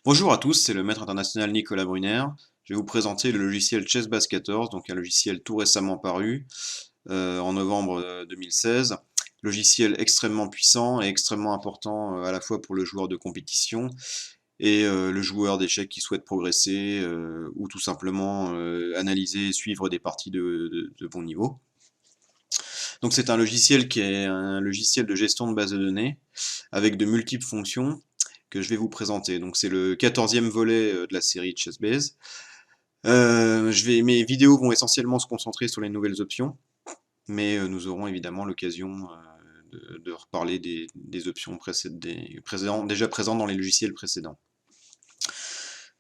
Bonjour à tous, c'est le maître international Nicolas Brunner. Je vais vous présenter le logiciel ChessBase 14, donc un logiciel tout récemment paru en novembre 2016. Logiciel extrêmement puissant et extrêmement important à la fois pour le joueur de compétition et le joueur d'échecs qui souhaite progresser ou tout simplement analyser et suivre des parties de bon niveau. Donc c'est un logiciel qui est un logiciel de gestion de base de données avec de multiples fonctions que je vais vous présenter. Donc c'est le 14e volet de la série ChessBase. Mes vidéos vont essentiellement se concentrer sur les nouvelles options, mais nous aurons évidemment l'occasion de reparler des options déjà présentes dans les logiciels précédents.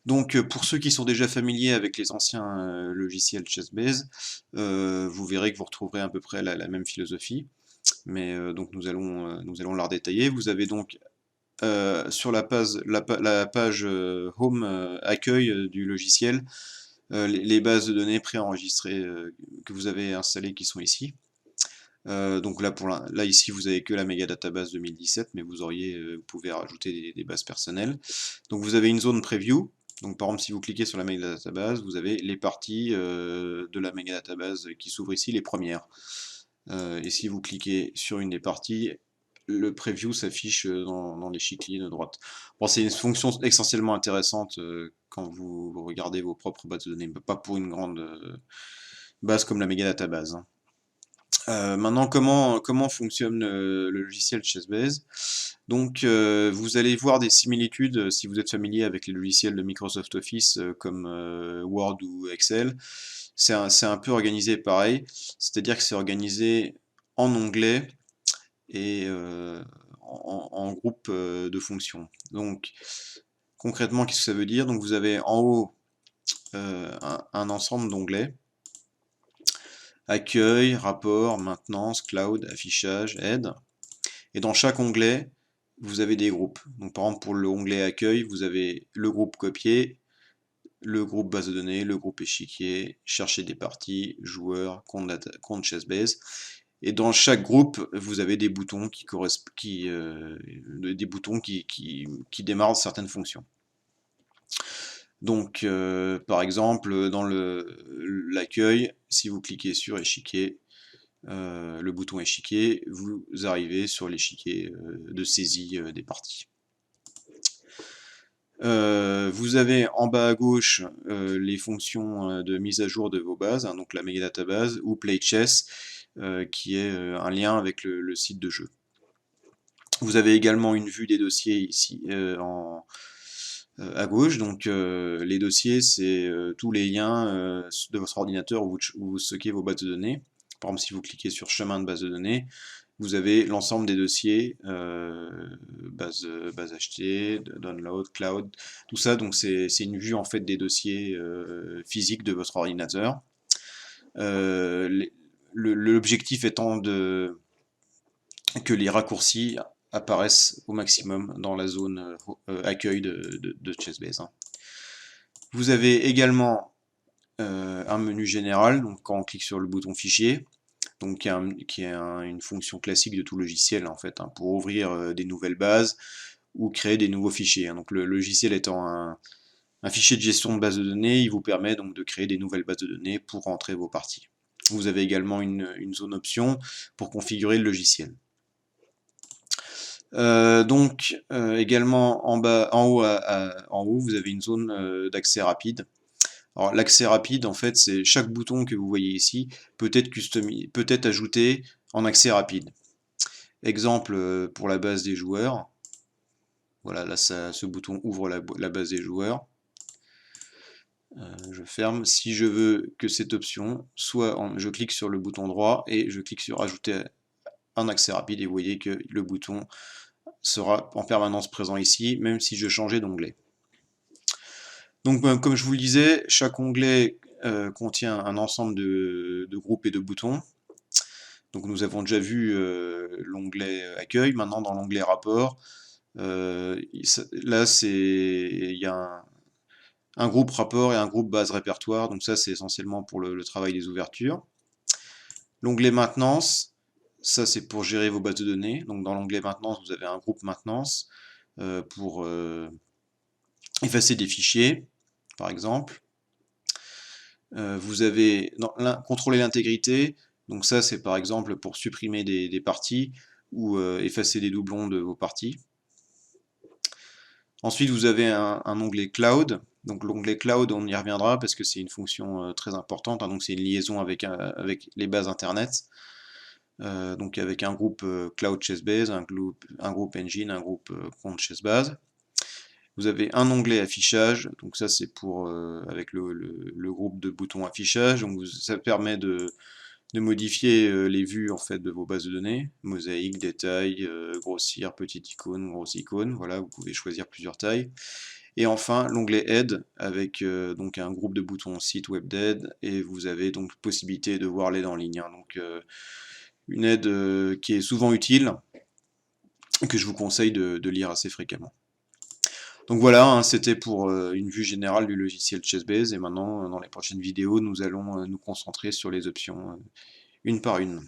Donc pour ceux qui sont déjà familiers avec les anciens logiciels ChessBase, vous verrez que vous retrouverez à peu près la même philosophie, mais donc nous allons la redétailler. Vous avez donc sur la page Home accueil du logiciel, les bases de données préenregistrées que vous avez installées qui sont ici. Donc là ici vous avez que la Mega Database 2017, mais vous pouvez rajouter des bases personnelles. Donc vous avez une zone preview. Donc par exemple si vous cliquez sur la Mega Database, vous avez les parties de la Mega Database qui s'ouvrent ici, les premières. Et si vous cliquez sur une des parties, le preview s'affiche dans l'échiquier de droite. Bon, c'est une fonction essentiellement intéressante quand vous regardez vos propres bases de données, pas pour une grande base comme la Mega Database, hein. Maintenant, comment fonctionne le logiciel ChessBase? Donc, vous allez voir des similitudes si vous êtes familier avec les logiciels de Microsoft Office comme Word ou Excel. C'est un peu organisé pareil, c'est-à-dire que c'est organisé en onglets et en groupe de fonctions. Donc, concrètement, qu'est-ce que ça veut dire? Donc, vous avez en haut un ensemble d'onglets. Accueil, rapport, maintenance, cloud, affichage, aide. Et dans chaque onglet, vous avez des groupes. Donc par exemple pour l'onglet accueil, vous avez le groupe copier, le groupe base de données, le groupe échiquier, chercher des parties, joueurs, compte ChessBase. Et dans chaque groupe, vous avez des boutons qui démarrent certaines fonctions. Donc, par exemple, dans l'accueil, si vous cliquez sur échiquier, le bouton échiquier, vous arrivez sur l'échiquier de saisie des parties. Vous avez en bas à gauche les fonctions de mise à jour de vos bases, hein, donc la Mega Database ou Play Chess, qui est un lien avec le site de jeu. Vous avez également une vue des dossiers ici à gauche, donc les dossiers, c'est tous les liens de votre ordinateur où vous stockez vos bases de données. Par exemple, si vous cliquez sur chemin de base de données, vous avez l'ensemble des dossiers, base achetée, download, cloud, tout ça, donc c'est une vue en fait des dossiers physiques de votre ordinateur. L'objectif étant que les raccourcis apparaissent au maximum dans la zone accueil de ChessBase, hein. Vous avez également un menu général, donc quand on clique sur le bouton fichier, donc qui est une fonction classique de tout logiciel en fait, hein, pour ouvrir des nouvelles bases ou créer des nouveaux fichiers, hein. Donc le logiciel étant un fichier de gestion de base de données, il vous permet donc de créer des nouvelles bases de données pour rentrer vos parties. Vous avez également une zone option pour configurer le logiciel. Également en haut, vous avez une zone d'accès rapide. Alors l'accès rapide, en fait, c'est chaque bouton que vous voyez ici peut être ajouté en accès rapide. Exemple pour la base des joueurs. Voilà, là, ce bouton ouvre la base des joueurs. Je ferme. Si je veux que cette option je clique sur le bouton droit et je clique sur ajouter un accès rapide et vous voyez que le bouton sera en permanence présent ici, même si je changeais d'onglet. Donc comme je vous le disais, chaque onglet contient un ensemble de groupes et de boutons. Donc nous avons déjà vu l'onglet accueil. Maintenant dans l'onglet rapport, là il y a un groupe rapport et un groupe base répertoire. Donc ça c'est essentiellement pour le travail des ouvertures. L'onglet maintenance, ça c'est pour gérer vos bases de données. Donc dans l'onglet maintenance, vous avez un groupe maintenance pour effacer des fichiers, par exemple. Vous avez contrôler l'intégrité, donc ça c'est par exemple pour supprimer des parties ou effacer des doublons de vos parties. Ensuite vous avez un onglet Cloud, donc l'onglet Cloud on y reviendra parce que c'est une fonction très importante, hein, donc c'est une liaison avec les bases internet. Donc avec un groupe Cloud Chessbase, un groupe Engine, un groupe Compte Chessbase. Vous avez un onglet affichage, donc ça c'est pour avec le groupe de boutons affichage, donc ça permet de modifier les vues en fait de vos bases de données, mosaïque, détail, grossir, petite icône, grosse icône, voilà, vous pouvez choisir plusieurs tailles. Et enfin l'onglet Aide avec donc un groupe de boutons site web d'aide, et vous avez donc possibilité de voir l'aide en ligne, hein, donc une aide qui est souvent utile, que je vous conseille de lire assez fréquemment. Donc voilà, hein, c'était pour une vue générale du logiciel Chessbase, et maintenant dans les prochaines vidéos nous allons nous concentrer sur les options une par une.